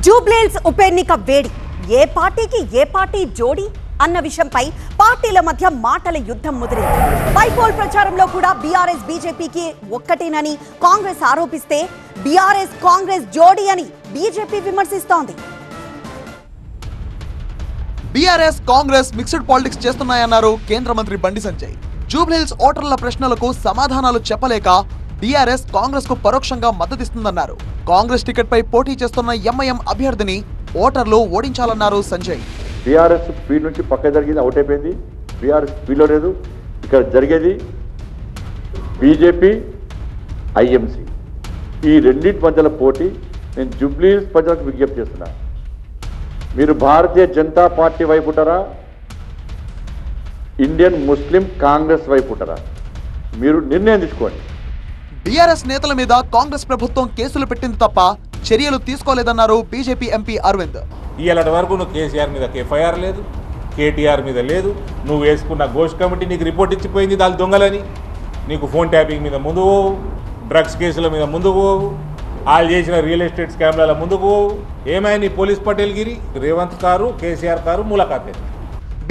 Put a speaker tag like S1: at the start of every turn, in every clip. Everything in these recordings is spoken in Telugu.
S1: జూబ్లీహిల్స్ ఉప ఎన్నిక వేడి ఏ పార్టీ జోడి అన్న విషయంపై పార్టీల మధ్య మాటల యుద్ధం ముదిరింది. బైపోల్ ప్రచారంలో కూడా బీఆర్ఎస్ బీజేపీకి ఒక్కటేనని కాంగ్రెస్ ఆరోపిస్తే బీఆర్ఎస్ కాంగ్రెస్ జోడి అని బీజేపీ విమర్శిస్తోంది.
S2: బీఆర్ఎస్ కాంగ్రెస్ మిక్స్డ్ పాలిటిక్స్ చేస్తున్నాయన్నారు కేంద్ర మంత్రి బండి సంజయ్. జూబ్లీహిల్స్ ఓటర్ల ప్రశ్నలకు సమాధానాలు చెప్పలేక బీఆర్ఎస్ కాంగ్రెస్ కు పరోక్షంగా మద్దతిస్తుందన్నారు. కాంగ్రెస్ టికెట్ పై పోటీ చేస్తున్న ఎంఐఎం అభ్యర్థిని ఓటర్లు ఓడించాలన్నారు సంజయ్.
S3: బీఆర్ఎస్ స్పీడ్ నుంచి పక్క జరిగింది, అవుట్ అయిపోయింది. బీఆర్ఎస్ స్పీడ్లో లేదు. ఇక్కడ జరిగేది బీజేపీ ఐఎంసీ, ఈ రెండింటి మధ్యలో పోటీ. నేను జూబ్లీహిల్స్ ప్రజలకు విజ్ఞప్తి చేస్తున్నా, మీరు భారతీయ జనతా పార్టీ వైపు ఉంటారా, ఇండియన్ ముస్లిం కాంగ్రెస్ వైపు ఉంటారా, మీరు నిర్ణయం తీసుకోండి.
S2: బీఆర్ఎస్ నేతల మీద కాంగ్రెస్ ప్రభుత్వం కేసులు పెట్టింది తప్ప చర్యలు తీసుకోలేదన్నారు బీజేపీ ఎంపీ అరవింద్.
S4: ఇవాళ వరకు నువ్వు కేసీఆర్ మీద ఎఫ్ఐఆర్ లేదు, కేటీఆర్ మీద లేదు. నువ్వు వేసుకున్న ఘోష్ కమిటీ నీకు రిపోర్ట్ ఇచ్చిపోయింది దాని దొంగలని. నీకు ఫోన్ ట్యాపింగ్ మీద ముందు పోవు, డ్రగ్స్ కేసుల మీద ముందు పోవు, వాళ్ళు చేసిన రియల్ ఎస్టేట్ స్కామ్ల ముందుకు పోవు. ఏమైనా నీ పోలీస్ పటేల్ గిరి, రేవంత్ కారు, కేసీఆర్ కారు ములాఖాతే.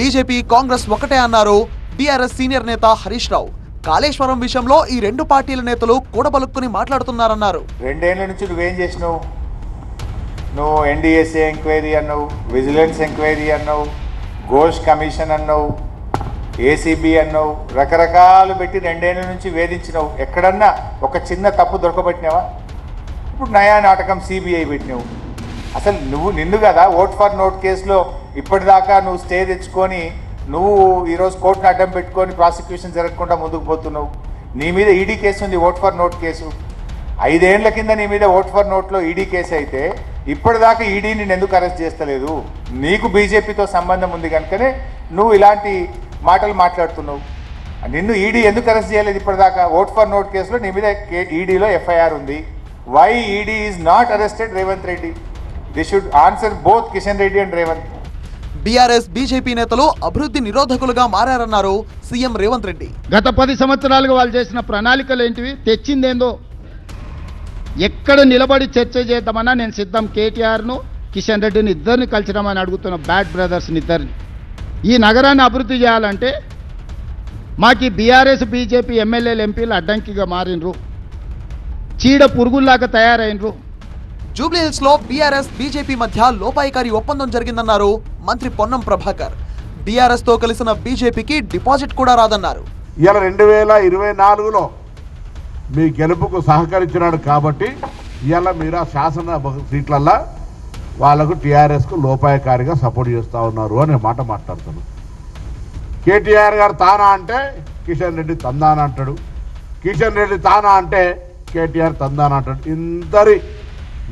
S2: బీజేపీ కాంగ్రెస్ ఒకటే అన్నారు బీఆర్ఎస్ సీనియర్ నేత హరీష్ రావు. కాళేశ్వరం విషయంలో ఈ రెండు పార్టీల నేతలు కూడబలుక్కుని మాట్లాడుతున్నారన్నారు.
S5: 2 ఏళ్ల నుంచి నువ్వేం చేసినావు? నువ్వు ఎన్డీఎస్ఏ ఎంక్వైరీ అన్నావు, విజిలెన్స్ ఎంక్వైరీ అన్నావు, ఘోష్ కమిషన్ అన్నావు, ఏసీబీ అన్నావు, రకరకాలు పెట్టి 2 ఏళ్ల నుంచి వేధించినావు. ఎక్కడన్నా ఒక చిన్న తప్పు దొరకబెట్టినావా? ఇప్పుడు నయా నాటకం సిబిఐ పెట్టినావు. అసలు నిన్ను కదా ఓట్ ఫర్ నోట్ కేసులో ఇప్పటిదాకా నువ్వు స్టే తెచ్చుకొని నువ్వు ఈరోజు కోర్టును అడ్డం పెట్టుకొని ప్రాసిక్యూషన్ జరగకుండా ముందుకు పోతున్నావు. నీ మీద ఈడీ కేసు ఉంది, ఓట్ ఫర్ నోట్ కేసు. 5 ఏళ్ల కింద నీ మీద ఓట్ ఫర్ నోట్లో ఈడీ కేసు అయితే ఇప్పటిదాకా ఈడీ నిన్ను ఎందుకు అరెస్ట్ చేస్తలేదు? నీకు బీజేపీతో సంబంధం ఉంది కనుకనే నువ్వు ఇలాంటి మాటలు మాట్లాడుతున్నావు. నిన్ను ఈడీ ఎందుకు అరెస్ట్ చేయలేదు ఇప్పటిదాకా? ఓట్ ఫర్ నోట్ కేసులో నీ మీద ఈడీలో ఎఫ్ఐఆర్ ఉంది. Why ED is not arrested Revanth Reddy? They should answer both Kishan Reddy and Revanth.
S2: BRS BJP నేతలు అభివృద్ధి నిరోధకులుగా మారారన్నారు సీఎం రేవంత్ రెడ్డి.
S6: గత 10 సంవత్సరాలుగా వాళ్ళు చేసిన ప్రణాళికలు ఏంటివి, తెచ్చిందేందో, ఎక్కడ నిలబడి చర్చ చేద్దామన్నా నేను సిద్ధం. కేటీఆర్ను కిషన్ రెడ్డిని ఇద్దరిని కలిసినామని అడుగుతున్న బ్యాడ్ బ్రదర్స్ని ఇద్దరిని. ఈ నగరాన్ని అభివృద్ధి చేయాలంటే మాకు బీఆర్ఎస్ బీజేపీ ఎమ్మెల్యేలు ఎంపీలు అడ్డంకిగా మారినరు, చీడ పురుగుల్లాగా తయారైనరు.
S2: జూబ్లీహిల్స్ లో బీఆర్ఎస్ బీజేపీ మధ్య లోపాయికారి ఒప్పందం జరిగిందన్నారు మంత్రి పొన్నం ప్రభాకర్. బీఆర్ఎస్ తో కలిసిన బీజేపీకి డిపాజిట్ కూడా రాదన్నారు.
S7: ఇలా 2024లో మీ గెలుపుకు సహకరించినాడు కాబట్టి ఇలా మీరు ఆ శాసన సీట్లల్లో వాళ్లకు టీఆర్ఎస్కు లోపాయకారిగా సపోర్ట్ చేస్తూ ఉన్నారు అనే మాట మాట్లాడుతాను. కేటీఆర్ గారు తానా అంటే కిషన్ రెడ్డి తందానా అంటాడు, కిషన్ రెడ్డి తానా అంటే కేటీఆర్ తందానా అంటాడు. ఇద్దరి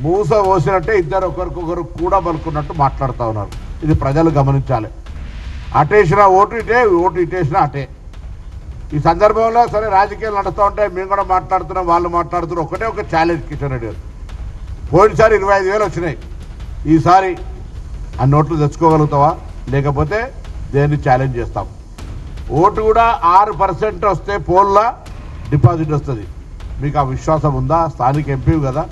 S7: మూస పోసినట్టే ఇద్దరు ఒకరికొకరు కూడా పలుకున్నట్టు మాట్లాడుతూ ఉన్నారు. ఇది ప్రజలు గమనించాలి. అటేసిన ఓటు ఇటే, ఓటు ఇటేసిన అటే. ఈ సందర్భంలో సరే రాజకీయాలు నడుస్తూ ఉంటాయి, మేము కూడా మాట్లాడుతున్నాం, వాళ్ళు మాట్లాడుతున్నారు. ఒకటే ఒక ఛాలెంజ్ కిషన్ రెడ్డి గారు. పోయినసారి 25,000 వచ్చినాయి, ఈసారి ఆ నోట్లు తెచ్చుకోగలుగుతావా? లేకపోతే దేన్ని ఛాలెంజ్ చేస్తాం? ఓటు కూడా 6% వస్తే పోల్లా డిపాజిట్ వస్తుంది. మీకు ఆ విశ్వాసం ఉందా? స్థానిక ఎంపీవి కదా,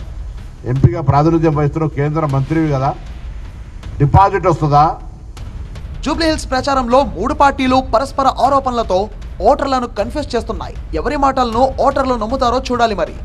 S7: ఎంపీగా ప్రాతినిధ్యం వహిస్తున్న కేంద్ర మంత్రివి కదా, డిపాజిట్ వస్తుందా?
S2: జూబ్లీహిల్స్ ప్రచారంలో 3 పార్టీలు పరస్పర ఆరోపణలతో ఓటర్లను కన్ఫ్యూజ్ చేస్తున్నాయి. ఎవరి మాటలను ఓటర్లు నమ్ముతారో చూడాలి మరి.